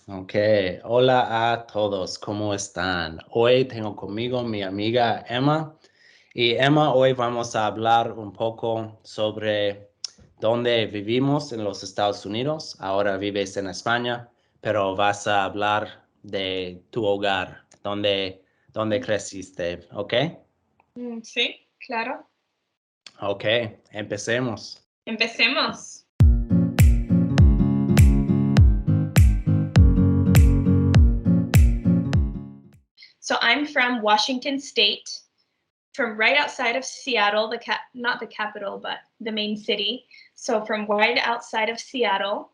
Ok, hola a todos, ¿cómo están? Hoy tengo conmigo mi amiga Emma y Emma, hoy vamos a hablar un poco sobre dónde vivimos en los Estados Unidos. Ahora vives en España, pero vas a hablar de tu hogar, dónde creciste, ¿ok? Sí, claro. Ok, empecemos. Empecemos. So I'm from Washington State, from right outside of Seattle, not the capital, but the main city. So from right outside of Seattle.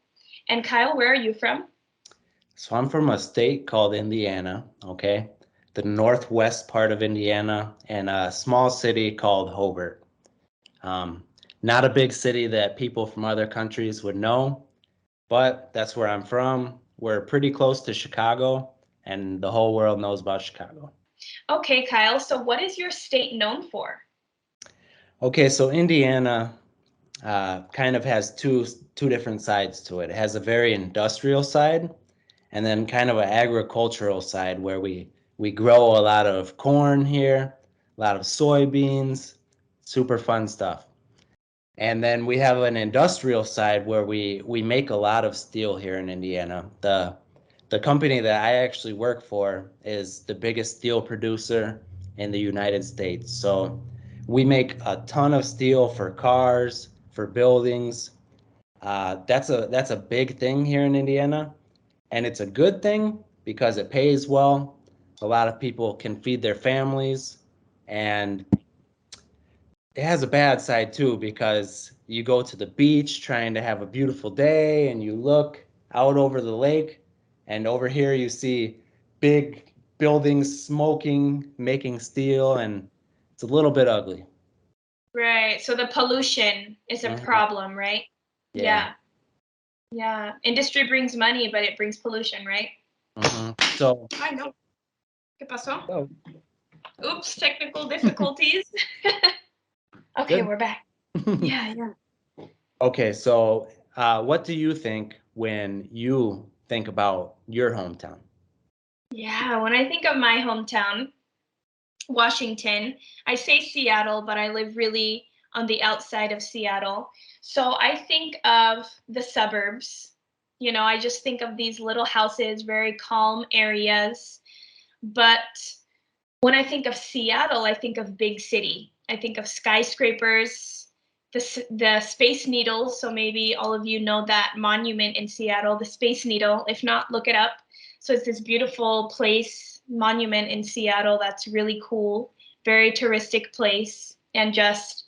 And Kyle, where are you from? So I'm from a state called Indiana, okay? The northwest part of Indiana, and a small city called Hobart. Um, Not a big city that people from other countries would know, but that's where I'm from. We're pretty close to Chicago, and the whole world knows about Chicago. Okay, Kyle. So what is your state known for? Okay, so Indiana kind of has two different sides to it. It has a very industrial side, and then kind of an agricultural side where we grow a lot of corn here, a lot of soybeans, super fun stuff. And then we have an industrial side where we make a lot of steel here in Indiana. The company that I actually work for is the biggest steel producer in the United States. So we make a ton of steel for cars, for buildings. That's a big thing here in Indiana, and it's a good thing because it pays well. A lot of people can feed their families, and it has a bad side too because you go to the beach trying to have a beautiful day and you look out over the lake, and over here you see big buildings smoking, making steel, and it's a little bit ugly. Right. So the pollution is a Mhm. problem, right? Yeah. Yeah. Yeah. Industry brings money, but it brings pollution, right? So, I know. ¿Qué pasó? oh, Oops, technical difficulties. Okay, good. we're back. Yeah, yeah. Okay, so what do you think when you think about your hometown? Yeah, when I think of my hometown, Washington, I say Seattle, but I live really on the outside of Seattle. So I think of the suburbs. I just think of these little houses, very calm areas. But when I think of Seattle, I think of big city. I think of skyscrapers, the Space Needle. So maybe all of you know that monument in Seattle, the Space Needle. If not, look it up. So it's this beautiful place, monument in Seattle that's really cool, very touristic place, and just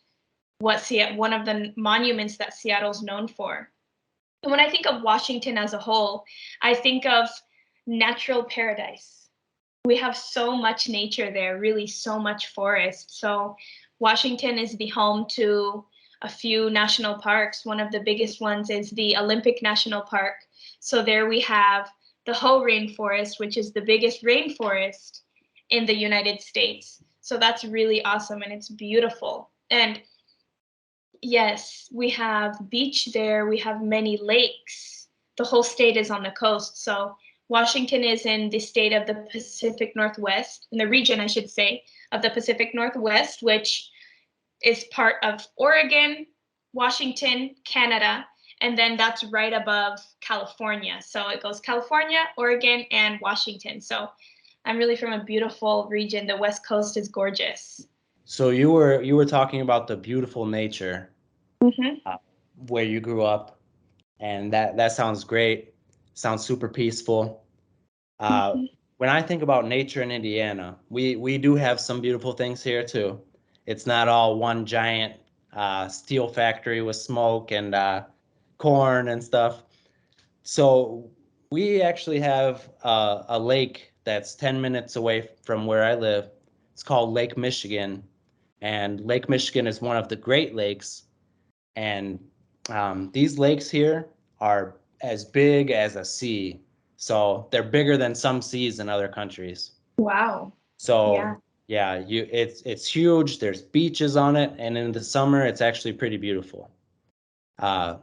one of the monuments that Seattle's known for. And when I think of Washington as a whole, I think of natural paradise. We have so much nature there, really so much forest. So Washington is the home to a few national parks. One of the biggest ones is the Olympic National Park. So there we have the Hoh rainforest, which is the biggest rainforest in the United States. So that's really awesome and it's beautiful. And yes, we have beach there, we have many lakes. The whole state is on the coast. So Washington is in the state of the Pacific Northwest, in the region, I should say, of the Pacific Northwest, which is part of Oregon, Washington, Canada, and then that's right above California. So it goes California, Oregon, and Washington. So I'm really from a beautiful region. The West Coast is gorgeous. So you were talking about the beautiful nature Mm-hmm. uh, where you grew up, and that sounds great. Sounds super peaceful. Uh, Mm-hmm. when I think about nature in Indiana, we do have some beautiful things here too. It's not all one giant steel factory with smoke and corn and stuff. So we actually have a lake that's 10 minutes away from where I live. It's called Lake Michigan, and Lake Michigan is one of the Great Lakes. And these lakes here are as big as a sea. So they're bigger than some seas in other countries. Wow. Yeah. So yeah, it's huge. There's beaches on it, and in the summer it's actually pretty beautiful. Uh,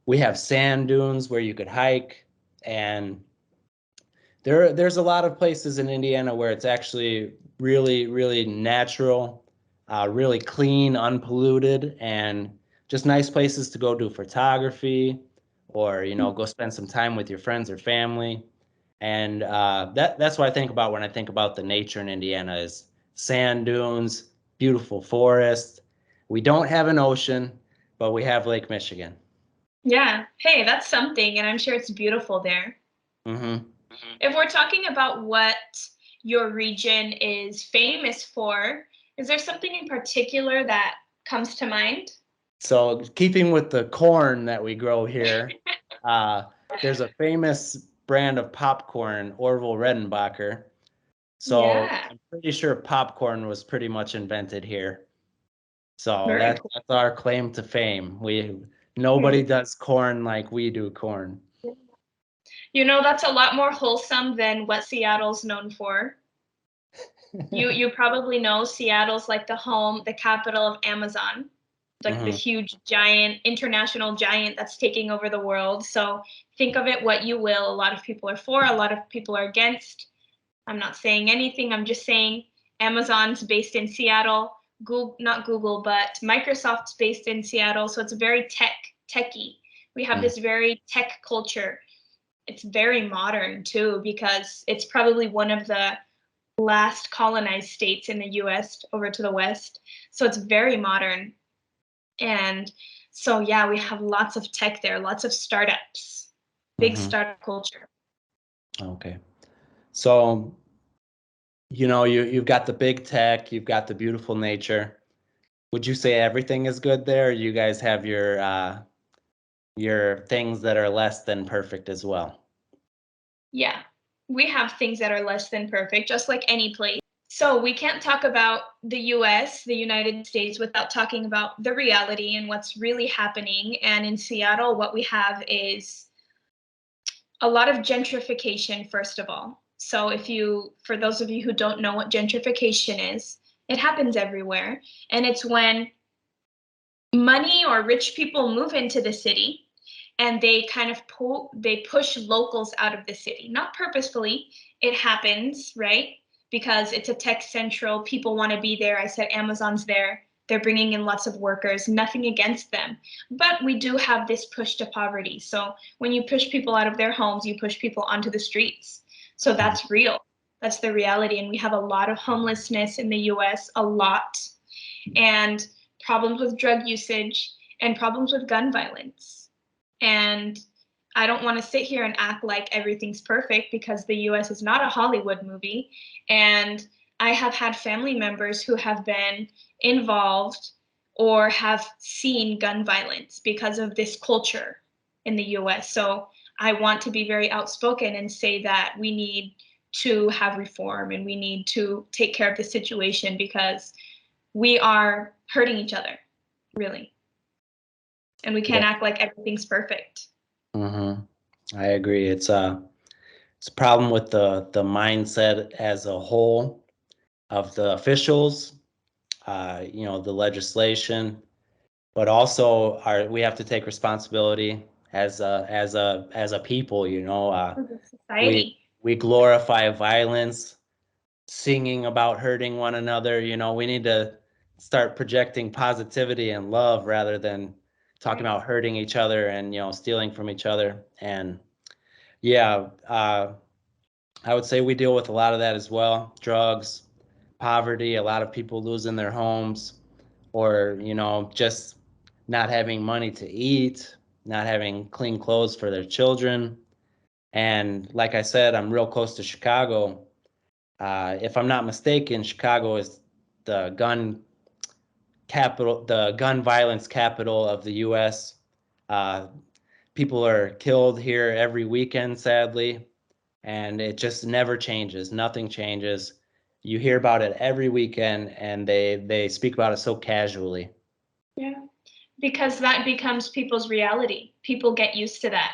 we have sand dunes where you could hike, and There's a lot of places in Indiana where it's actually really, really natural, really clean, unpolluted, and just nice places to go do photography or, go spend some time with your friends or family. And that's what I think about when I think about the nature in Indiana is sand dunes, beautiful forest. We don't have an ocean, but we have Lake Michigan. Yeah. Hey, that's something, and I'm sure it's beautiful there. Hmm. If we're talking about what your region is famous for, is there something in particular that comes to mind? So keeping with the corn that we grow here, uh, there's a famous brand of popcorn, Orville Redenbacher. So Yeah, I'm pretty sure popcorn was pretty much invented here. So very cool. that's our claim to fame. Hmm. Nobody does corn like we do corn. You know, that's a lot more wholesome than what Seattle's known for. You probably know Seattle's like the capital of Amazon, like Hmm. this huge giant, international giant that's taking over the world. So think of it what you will. A lot of people are for, a lot of people are against. I'm not saying anything. I'm just saying Amazon's based in Seattle. Google, not Google, but Microsoft's based in Seattle. So it's very techy. We have this very tech culture. It's very modern too, because it's probably one of the last colonized states in the US over to the west. So it's very modern. And so, yeah, we have lots of tech there, lots of startups, big Hmm. startup culture. Okay. So, you've got the big tech, you've got the beautiful nature. Would you say everything is good there, or you guys have your things that are less than perfect as well? Yeah, we have things that are less than perfect, just like any place. So we can't talk about the US, the United States, without talking about the reality and what's really happening. And in Seattle, what we have is a lot of gentrification, first of all. So for those of you who don't know what gentrification is, it happens everywhere. And it's when money or rich people move into the city and they kind of they push locals out of the city, not purposefully. It happens, right? Because it's a tech central, people want to be there. I said Amazon's there, they're bringing in lots of workers, nothing against them, but we do have this push to poverty. So when you push people out of their homes, you push people onto the streets. So Mhm. that's real, that's the reality. And we have a lot of homelessness in the US, a lot, and problems with drug usage and problems with gun violence. And I don't want to sit here and act like everything's perfect, because the US is not a Hollywood movie. And I have had family members who have been involved or have seen gun violence because of this culture in the US. So I want to be very outspoken and say that we need to have reform and we need to take care of the situation, because we are hurting each other, really. And we Yeah. can't act like everything's perfect. Hmm. I agree. It's a problem with the mindset as a whole of the officials, the legislation, but also we have to take responsibility as a people, As a we society. we glorify violence, singing about hurting one another. We need to start projecting positivity and love rather than talking Right. about hurting each other and stealing from each other. And yeah, I would say we deal with a lot of that as well. Drugs, poverty, a lot of people losing their homes, or just not having money to eat, not having clean clothes for their children. And like I said, I'm real close to Chicago. If I'm not mistaken, Chicago is the gun violence capital of the U.S. Uh, People are killed here every weekend, sadly, and it just never changes. Nothing changes. You hear about it every weekend, and they speak about it so casually. Yeah. Because that becomes people's reality. People get used to that.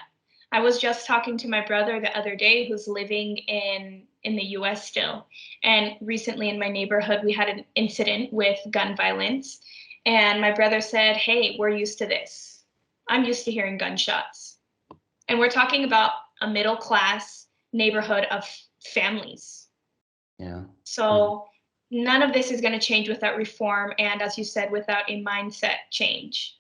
I was just talking to my brother the other day, who's living in the US still. And recently in my neighborhood we had an incident with gun violence. And my brother said, "Hey, we're used to this. I'm used to hearing gunshots." And we're talking about a middle class neighborhood of families. Yeah. So none of this is going to change without reform, and as you said, without a mindset change.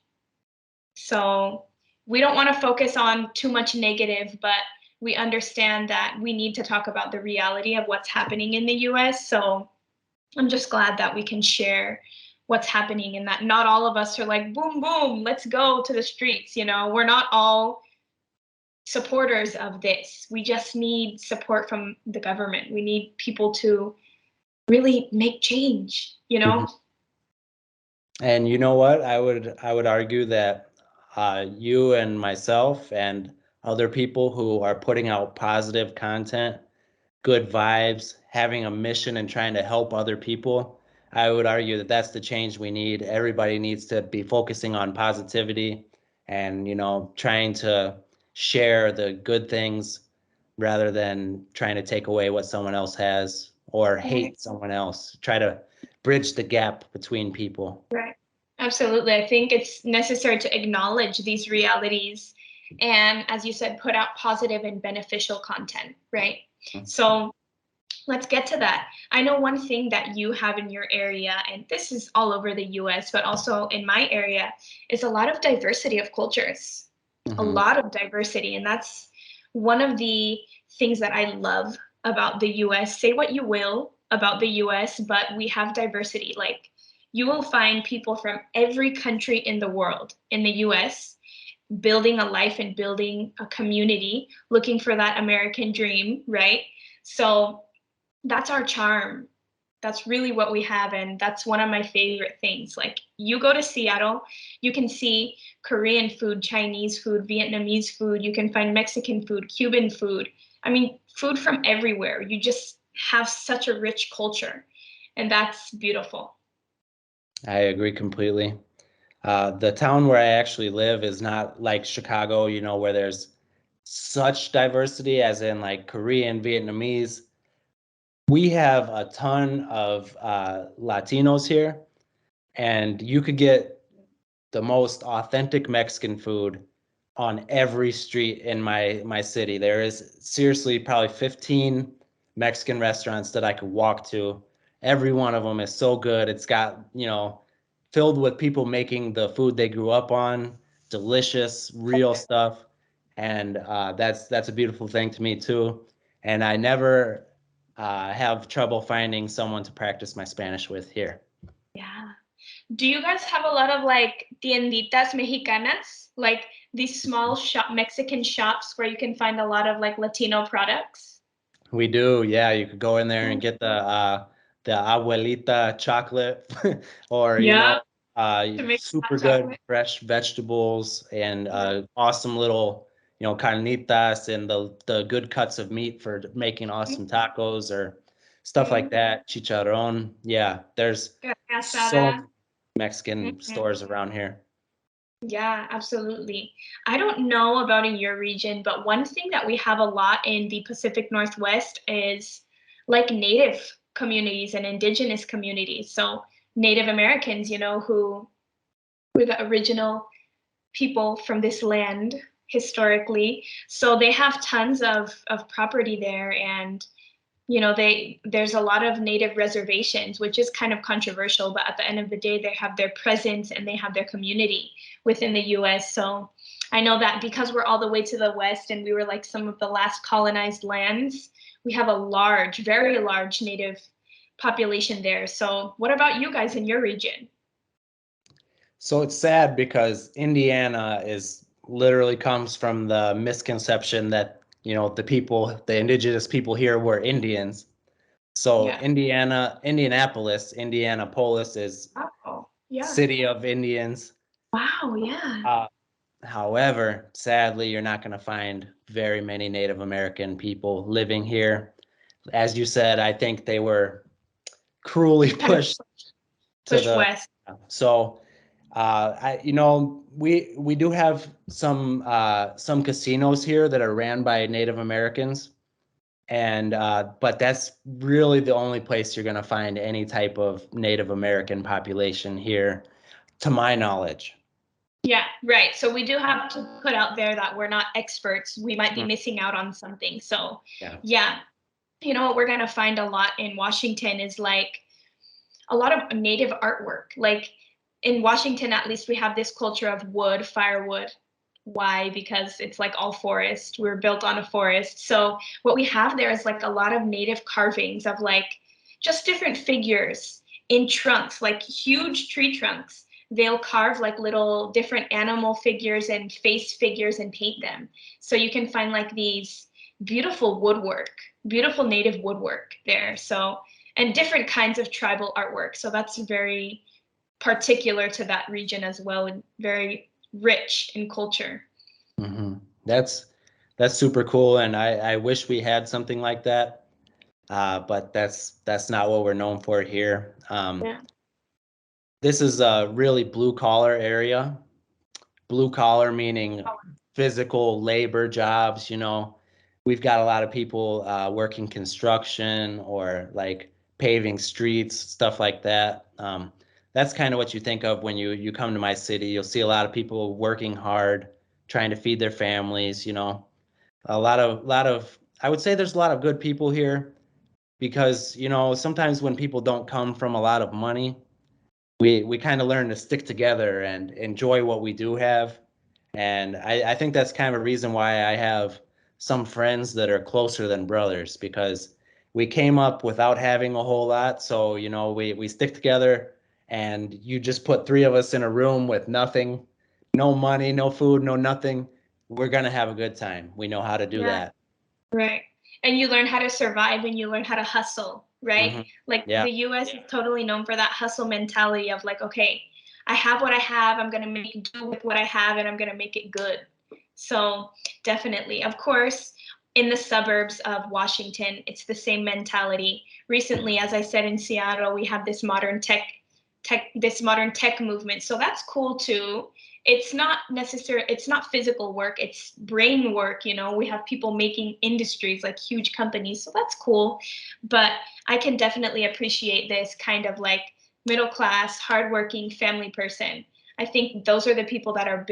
So we don't want to focus on too much negative, but we understand that we need to talk about the reality of what's happening in the US. So I'm just glad that we can share what's happening and that not all of us are like, boom, boom, let's go to the streets. You know, we're not all supporters of this. We just need support from the government. We need people to really make change, you know? And you know what? I would argue that you and myself and other people who are putting out positive content, good vibes, having a mission and trying to help other people, I would argue that that's the change we need. Everybody needs to be focusing on positivity and, trying to share the good things rather than trying to take away what someone else has or Right. hate someone else. Try to bridge the gap between people. Right. Absolutely. I think it's necessary to acknowledge these realities and, as you said, put out positive and beneficial content, right? So let's get to that. I know one thing that you have in your area, and this is all over the US, but also in my area, is a lot of diversity of cultures, a Mhm. lot of diversity. And that's one of the things that I love about the US. Say what you will about the US, but we have diversity. Like, you will find people from every country in the world in the US building a life and building a community, looking for that American dream, right? So that's our charm. That's really what we have, and that's one of my favorite things. Like, you go to Seattle, you can see Korean food, Chinese food, Vietnamese food, you can find Mexican food, Cuban food. I mean, food from everywhere. You just have such a rich culture, and that's beautiful. I agree completely. The town where I actually live is not like Chicago, where there's such diversity, as in like Korean, Vietnamese. We have a ton of Latinos here, and you could get the most authentic Mexican food on every street in my city. There is seriously probably 15 Mexican restaurants that I could walk to. Every one of them is so good. It's got, filled with people making the food they grew up on, delicious, real stuff. And that's a beautiful thing to me too. And I never have trouble finding someone to practice my Spanish with here. Yeah. Do you guys have a lot of like tienditas mexicanas, like these small shop Mexican shops where you can find a lot of like Latino products? We do, yeah. You could go in there and get the abuelita chocolate, or Yeah, to make hot super good chocolate. fresh vegetables and awesome little carnitas and the good cuts of meat for making awesome tacos or stuff like Mhm. that. Chicharrón, yeah. There's Carne so asada. many Mexican Mhm. stores around here. Yeah, absolutely. I don't know about in your region, but one thing that we have a lot in the Pacific Northwest is like Native communities and indigenous communities. So Native Americans, who were the original people from this land historically. So they have tons of property there, and there's a lot of native reservations, which is kind of controversial, but at the end of the day they have their presence and they have their community within the US. So I know that because we're all the way to the west and we were like some of the last colonized lands, we have a large, very large native population there. So what about you guys in your region? So it's sad because Indiana is literally comes from the misconception that, the indigenous people here were Indians. So Yeah. Indianapolis is Oh, yeah. city of Indians. Wow, yeah. Uh, However, sadly, you're not going to find very many Native American people living here. As you said, I think they were cruelly Kind of pushed to pushed the west. so we do have some casinos here that are ran by Native Americans, and but that's really the only place you're going to find any type of Native American population here, to my knowledge. Yeah, right. So we do have to put out there that we're not experts. We might be Mm. missing out on something. So, Yeah. yeah, you know what we're going to find a lot in Washington is like a lot of native artwork. Like in Washington, at least we have this culture of wood, firewood. Why? Because it's like all forest. We're built on a forest. So what we have there is like a lot of native carvings of like just different figures in trunks, like huge tree trunks. They'll carve like little different animal figures and face figures and paint them. So you can find like these beautiful woodwork, beautiful native woodwork there. So, and different kinds of tribal artwork. So that's very particular to that region as well and very rich in culture. Hmm. That's super cool, and I wish we had something like that, but that's not what we're known for here. Yeah. This is a really blue collar area. Blue collar meaning physical labor jobs. We've got a lot of people working construction or like paving streets, stuff like that. That's kind of what you think of when you come to my city. You'll see a lot of people working hard, trying to feed their families. A lot of I would say there's a lot of good people here because sometimes when people don't come from a lot of money, we kind of learn to stick together and enjoy what we do have. And I think that's kind of a reason why I have some friends that are closer than brothers, because we came up without having a whole lot. So, we stick together, and you just put three of us in a room with nothing, no money, no food, no nothing. We're going to have a good time. We know how to do Yeah. that. Right. And you learn how to survive and you learn how to hustle, right? Hmm. Like Yeah. the US is totally known for that hustle mentality of like, okay, I have what I have, I'm going to make do with what I have and I'm going to make it good. So, definitely. Of course, in the suburbs of Washington, it's the same mentality. Recently, as I said in Seattle, we have this modern tech movement. So that's cool too. It's not physical work, it's brain work. We have people making industries like huge companies, so that's cool. But I can definitely appreciate this kind of like middle class hardworking family person. I think those are the people that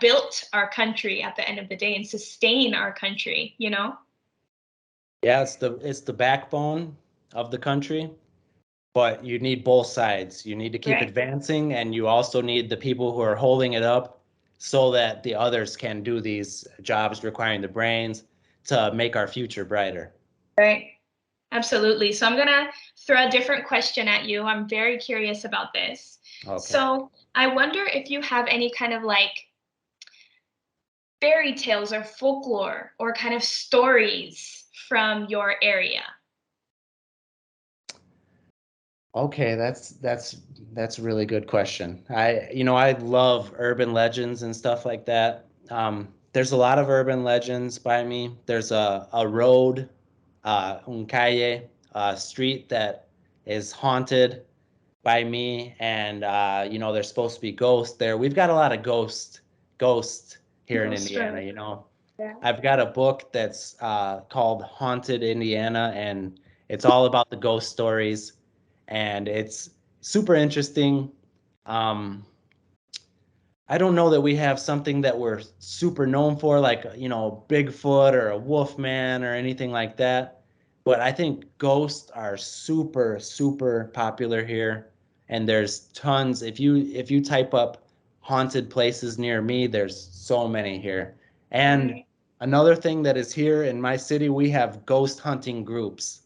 built our country at the end of the day and sustain our country. Yeah, it's the backbone of the country. But you need both sides. You need to keep Right. advancing, and you also need the people who are holding it up so that the others can do these jobs requiring the brains to make our future brighter. Right. Absolutely. So I'm going to throw a different question at you. I'm very curious about this. Okay. So I wonder if you have any kind of like fairy tales or folklore or kind of stories from your area. Okay, that's a really good question. I love urban legends and stuff like that. There's a lot of urban legends by me. There's a road, un calle, a street that is haunted by me, and there's supposed to be ghosts there. We've got a lot of ghosts here in Ghost Indiana. story. Yeah. I've got a book that's called Haunted Indiana, and it's all about the ghost stories, and it's super interesting. Um, I don't know that we have something that we're super known for, like, Bigfoot or a Wolfman or anything like that. But I think ghosts are super, super popular here. And there's tons. If you type up haunted places near me, there's so many here. And Right. another thing that is here in my city, we have ghost hunting groups.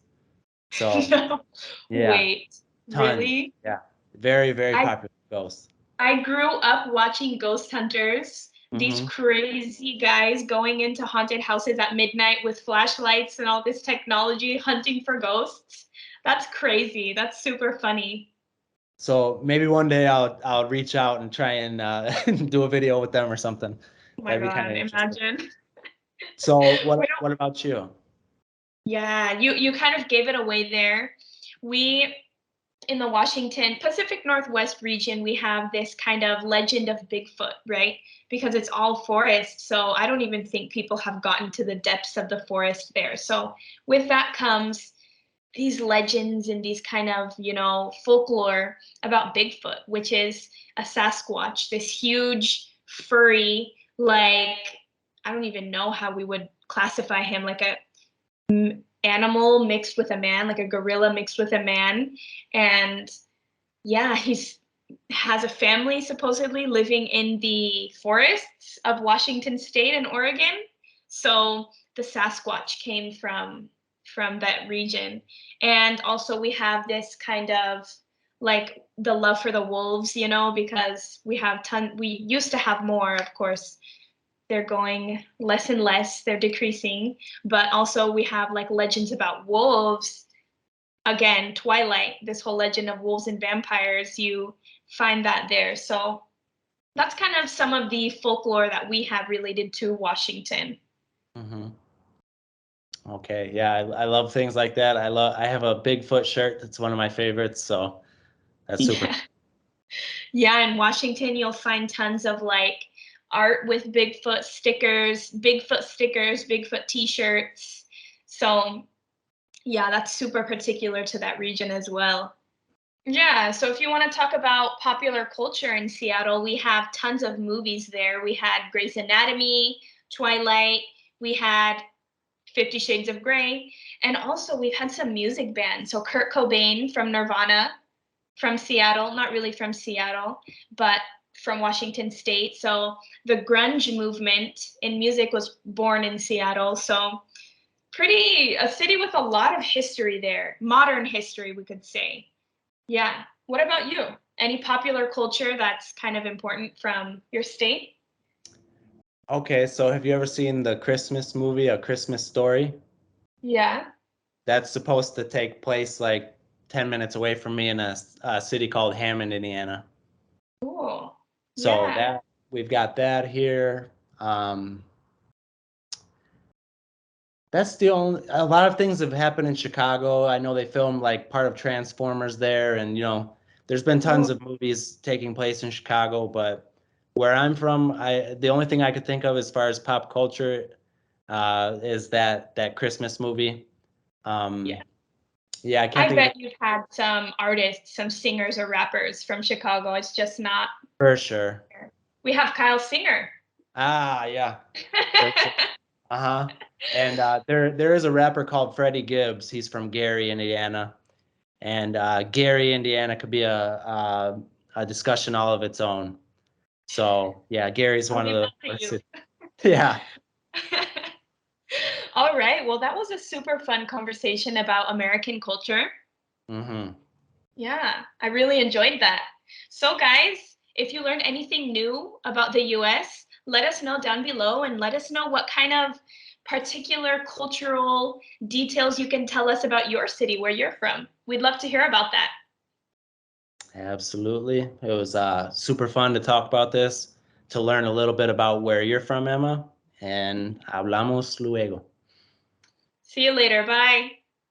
So No. yeah, Wait. tons. Really? Yeah. Very, very I popular ghosts. I grew up watching Ghost Hunters, these Hmm. crazy guys going into haunted houses at midnight with flashlights and all this technology hunting for ghosts. That's crazy. That's super funny. So maybe one day I'll reach out and try and do a video with them or something. Oh my That'd be kind God, of interesting. imagine. So We what about you? Yeah, you kind of gave it away there. We in the Washington Pacific Northwest region, we have this kind of legend of Bigfoot, right? Because it's all forest. So I don't even think people have gotten to the depths of the forest there. So with that comes these legends and these kind of, folklore about Bigfoot, which is a Sasquatch, this huge, furry, like, I don't even know how we would classify him, like a animal mixed with a man, like a gorilla mixed with a man. And yeah, he's has a family supposedly living in the forests of Washington State and Oregon. So the Sasquatch came from that region. And also we have this kind of like the love for the wolves, because we used to have more, of course. They're going less and less, they're decreasing, but also we have like legends about wolves. Again, Twilight, this whole legend of wolves and vampires, you find that there. So that's kind of some of the folklore that we have related to Washington. Mm-hmm. Okay, yeah, I love things like that. I have a Bigfoot shirt that's one of my favorites, so that's super. Yeah. Yeah, in Washington, you'll find tons of like art with Bigfoot stickers, Bigfoot t-shirts. So yeah, that's super particular to that region as well. Yeah, so if you want to talk about popular culture in Seattle, we have tons of movies there. We had Grey's Anatomy, Twilight, we had 50 Shades of Grey, and also we've had some music bands. So Kurt Cobain from Nirvana, from Seattle, not really from Seattle, but from Washington State. So the grunge movement in music was born in Seattle. So a city with a lot of history there, modern history, we could say. Yeah. What about you? Any popular culture that's kind of important from your state? Okay, so have you ever seen the Christmas movie, A Christmas Story? Yeah. That's supposed to take place like 10 minutes away from me in a city called Hammond, Indiana. Cool. So Yeah. that we've got that here. That's the only. A lot of things have happened in Chicago. I know they filmed like part of Transformers there, and there's been tons Cool. of movies taking place in Chicago. But where I'm from, the only thing I could think of as far as pop culture is that Christmas movie. Yeah. Yeah, I can't I think of it bet you've had some artists, some singers or rappers from Chicago. It's just not for sure. here. We have Kyle Singer. Ah, yeah, for sure. Uh-huh. And there is a rapper called Freddie Gibbs. He's from Gary, Indiana. And Gary, Indiana could be a discussion all of its own. So yeah, Gary's I'll one of leave the that to you. yeah. All right. Well, that was a super fun conversation about American culture. Mm-hmm. Yeah, I really enjoyed that. So, guys, if you learned anything new about the US, let us know down below and let us know what kind of particular cultural details you can tell us about your city, where you're from. We'd love to hear about that. Absolutely. It was super fun to talk about this, to learn a little bit about where you're from, Emma. And hablamos luego. See you later. Bye.